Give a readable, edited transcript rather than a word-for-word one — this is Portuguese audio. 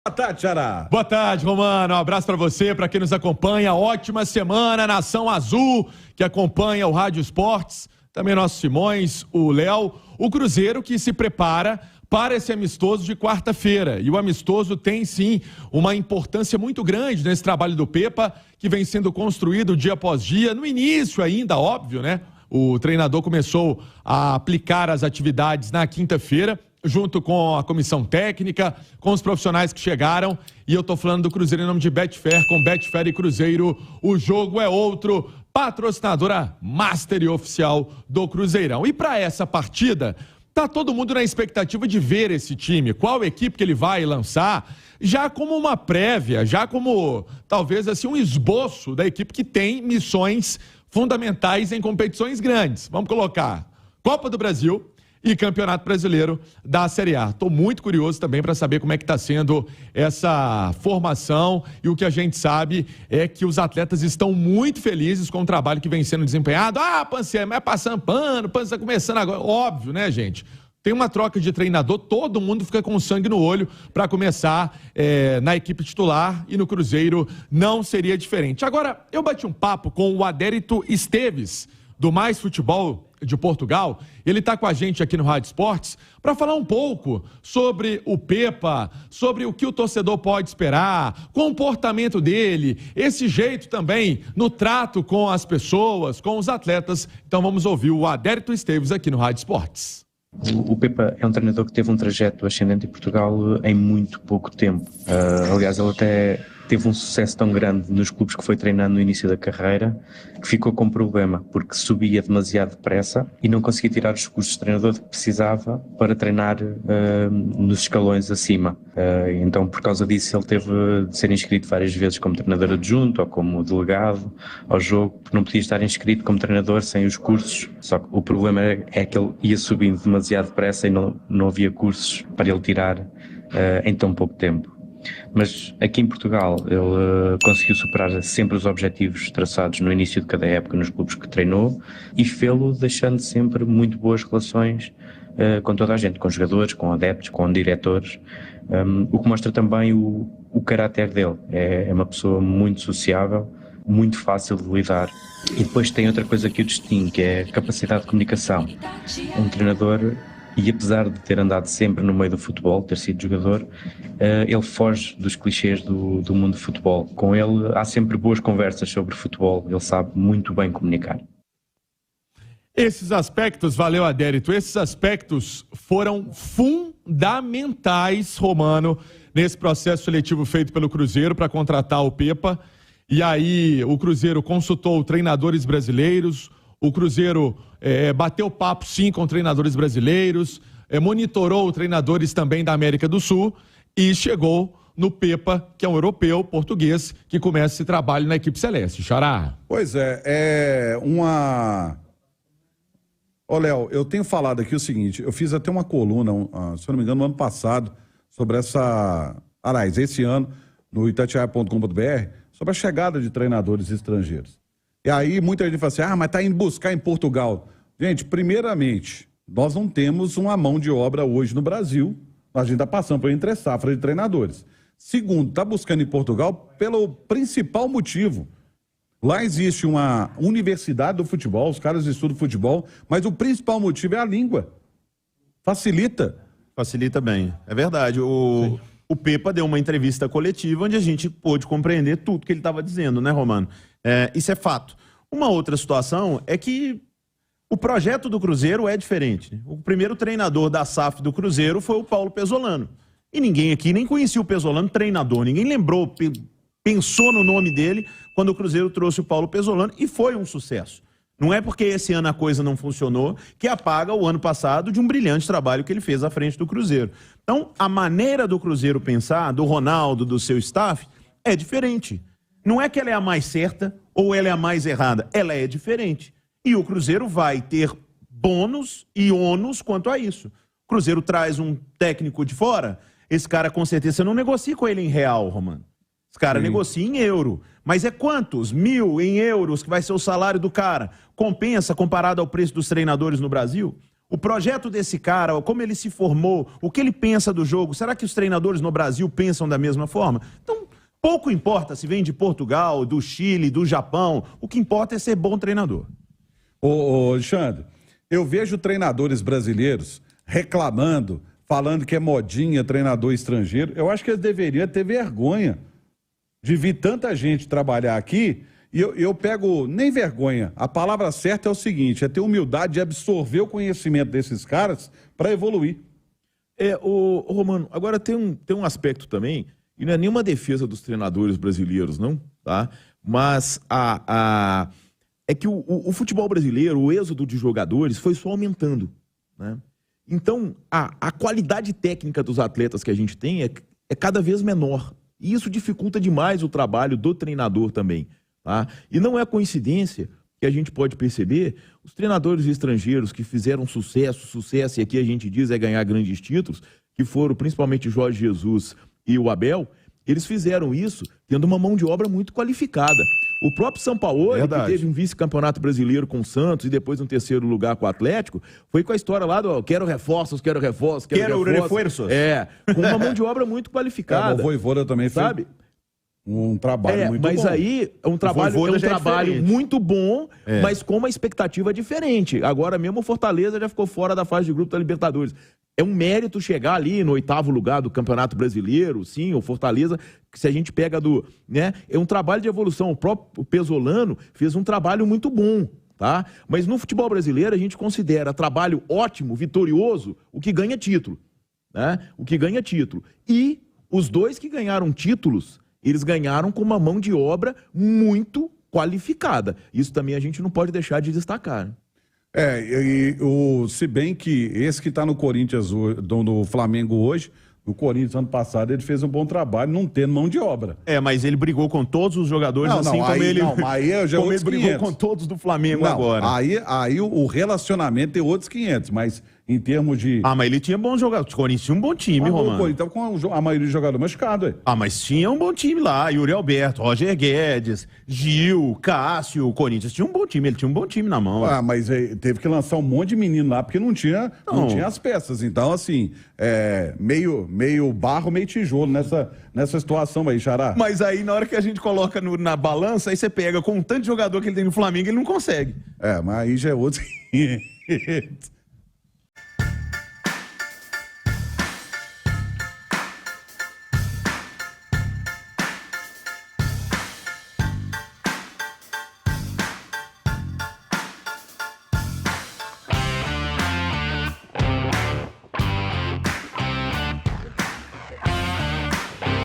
Boa tarde, Xará. Boa tarde, Romano. Um abraço para você, para quem nos acompanha. Ótima semana, Nação Azul, que acompanha o Rádio Esportes. Também nosso Simões, o Léo. O Cruzeiro que se prepara para esse amistoso de quarta-feira. E o amistoso tem, sim, uma importância muito grande nesse trabalho do Pepa, que vem sendo construído dia após dia. No início ainda, óbvio, né? O treinador começou a aplicar as atividades na quinta-feira, junto com a comissão técnica, com os profissionais que chegaram. E eu tô falando do Cruzeiro em nome de Betfair. Com Betfair e Cruzeiro, o jogo é outro. Patrocinadora master e oficial do Cruzeirão. E para essa partida, tá todo mundo na expectativa de ver esse time, qual equipe que ele vai lançar, já como uma prévia, já como talvez assim um esboço da equipe que tem missões fundamentais em competições grandes. Vamos colocar Copa do Brasil e Campeonato Brasileiro da Série A. Estou muito curioso também para saber como é que está sendo essa formação, e o que a gente sabe é que os atletas estão muito felizes com o trabalho que vem sendo desempenhado. Pancê, mas passando pano, Pancê está começando agora. Óbvio, né, gente? Tem uma troca de treinador, todo mundo fica com sangue no olho para começar na equipe titular, e no Cruzeiro não seria diferente. Agora, eu bati um papo com o Adérito Esteves, do Mais Futebol de Portugal. Ele está com a gente aqui no Rádio Esportes para falar um pouco sobre o Pepa, sobre o que o torcedor pode esperar, comportamento dele, esse jeito também no trato com as pessoas, com os atletas. Então vamos ouvir o Adérito Esteves aqui no Rádio Esportes. O Pepa é um treinador que teve um trajeto ascendente em Portugal em muito pouco tempo. Aliás, ele até teve um sucesso tão grande nos clubes que foi treinando no início da carreira, que ficou com um problema, porque subia demasiado depressa e não conseguia tirar os recursos de treinador que precisava para treinar nos escalões acima. Então, por causa disso, ele teve de ser inscrito várias vezes como treinador adjunto ou como delegado ao jogo, porque não podia estar inscrito como treinador sem os cursos. Só que o problema é que ele ia subindo demasiado depressa e não havia cursos para ele tirar em tão pouco tempo. Mas aqui em Portugal ele conseguiu superar sempre os objetivos traçados no início de cada época nos clubes que treinou, e fê-lo deixando sempre muito boas relações com toda a gente, com jogadores, com adeptos, com diretores, o que mostra também o caráter dele. É uma pessoa muito sociável, muito fácil de lidar. E depois tem outra coisa que o distingue, que é a capacidade de comunicação. Um treinador, e apesar de ter andado sempre no meio do futebol, ter sido jogador, ele foge dos clichês do mundo do futebol. Com ele há sempre boas conversas sobre futebol, ele sabe muito bem comunicar. Esses aspectos, valeu, Adérito, esses aspectos foram fundamentais, Romano, nesse processo seletivo feito pelo Cruzeiro para contratar o Pepa. E aí o Cruzeiro consultou treinadores brasileiros, o Cruzeiro bateu papo, sim, com treinadores brasileiros, monitorou treinadores também da América do Sul e chegou no Pepa, que é um europeu, português, que começa esse trabalho na equipe celeste. Xará. Pois é uma... Ô, Léo, eu tenho falado aqui o seguinte, eu fiz até uma coluna, se eu não me engano, no ano passado, sobre esse ano, no itatiaia.com.br, sobre a chegada de treinadores estrangeiros. E aí muita gente fala assim, mas está indo buscar em Portugal. Gente, primeiramente, nós não temos uma mão de obra hoje no Brasil, a gente está passando por entre safra de treinadores. Segundo, está buscando em Portugal pelo principal motivo. Lá existe uma universidade do futebol, os caras estudam futebol, mas o principal motivo é a língua. Facilita. Facilita bem, é verdade. O Pepa deu uma entrevista coletiva onde a gente pôde compreender tudo que ele estava dizendo, né, Romano? Isso é fato. Uma outra situação é que o projeto do Cruzeiro é diferente. O primeiro treinador da SAF do Cruzeiro foi o Paulo Pesolano. E ninguém aqui nem conhecia o Pesolano treinador, ninguém lembrou, pensou no nome dele quando o Cruzeiro trouxe o Paulo Pesolano, e foi um sucesso. Não é porque esse ano a coisa não funcionou que apaga o ano passado de um brilhante trabalho que ele fez à frente do Cruzeiro. Então, a maneira do Cruzeiro pensar, do Ronaldo, do seu staff, é diferente. Não é que ela é a mais certa ou ela é a mais errada, ela é diferente. E o Cruzeiro vai ter bônus e ônus quanto a isso. O Cruzeiro traz um técnico de fora, esse cara com certeza, você não negocia com ele em real, Romano. Esse cara negocia em euro. Mas é quantos? 1.000 em euros que vai ser o salário do cara? Compensa comparado ao preço dos treinadores no Brasil? O projeto desse cara, como ele se formou, o que ele pensa do jogo, será que os treinadores no Brasil pensam da mesma forma? Então, pouco importa se vem de Portugal, do Chile, do Japão, o que importa é ser bom treinador. Ô Alexandre, eu vejo treinadores brasileiros reclamando, falando que é modinha treinador estrangeiro. Eu acho que eles deveriam ter vergonha de vir tanta gente trabalhar aqui. E eu pego, nem vergonha, a palavra certa é o seguinte, é ter humildade de absorver o conhecimento desses caras para evoluir. Romano, agora tem um aspecto também, e não é nenhuma defesa dos treinadores brasileiros, não, tá? Mas é que o futebol brasileiro, o êxodo de jogadores foi só aumentando, né? Então, a qualidade técnica dos atletas que a gente tem é cada vez menor. E isso dificulta demais o trabalho do treinador também. Tá? E não é coincidência que a gente pode perceber os treinadores estrangeiros que fizeram sucesso, e aqui a gente diz é ganhar grandes títulos, que foram principalmente Jorge Jesus e o Abel, eles fizeram isso tendo uma mão de obra muito qualificada. O próprio Sampaoli, que teve um vice-campeonato brasileiro com o Santos e depois um terceiro lugar com o Atlético, foi com a história lá do quero reforços. Quero reforços. Com uma mão de obra muito qualificada. O Vojvoda também sabe? Um trabalho muito bom. Mas aí é um trabalho muito bom, mas com uma expectativa diferente. Agora mesmo o Fortaleza já ficou fora da fase de grupo da Libertadores. É um mérito chegar ali no 8º lugar do Campeonato Brasileiro, sim, o Fortaleza, que se a gente pega é um trabalho de evolução. O próprio Pesolano fez um trabalho muito bom, tá? Mas no futebol brasileiro a gente considera trabalho ótimo, vitorioso, o que ganha título, né? O que ganha título. E os dois que ganharam títulos, eles ganharam com uma mão de obra muito qualificada. Isso também a gente não pode deixar de destacar, né? Se bem que esse que está no Corinthians, no Flamengo hoje, no Corinthians ano passado, ele fez um bom trabalho, não tendo mão de obra. Mas ele brigou com todos os jogadores, como ele brigou com todos do Flamengo agora. Aí o relacionamento tem outros 500, mas em termos de... mas ele tinha bons jogadores. O Corinthians tinha um bom time, Romano. Então com a maioria dos jogadores machucados. Mas tinha um bom time lá. Yuri Alberto, Roger Guedes, Gil, Cássio. O Corinthians tinha um bom time. Ele tinha um bom time na mão. Mas teve que lançar um monte de menino lá, porque não tinha as peças. Então, assim, meio barro, meio tijolo nessa situação aí, Xará. Mas aí, na hora que a gente coloca na balança, aí você pega com um tanto de jogador que ele tem no Flamengo, ele não consegue. Mas aí já é outro.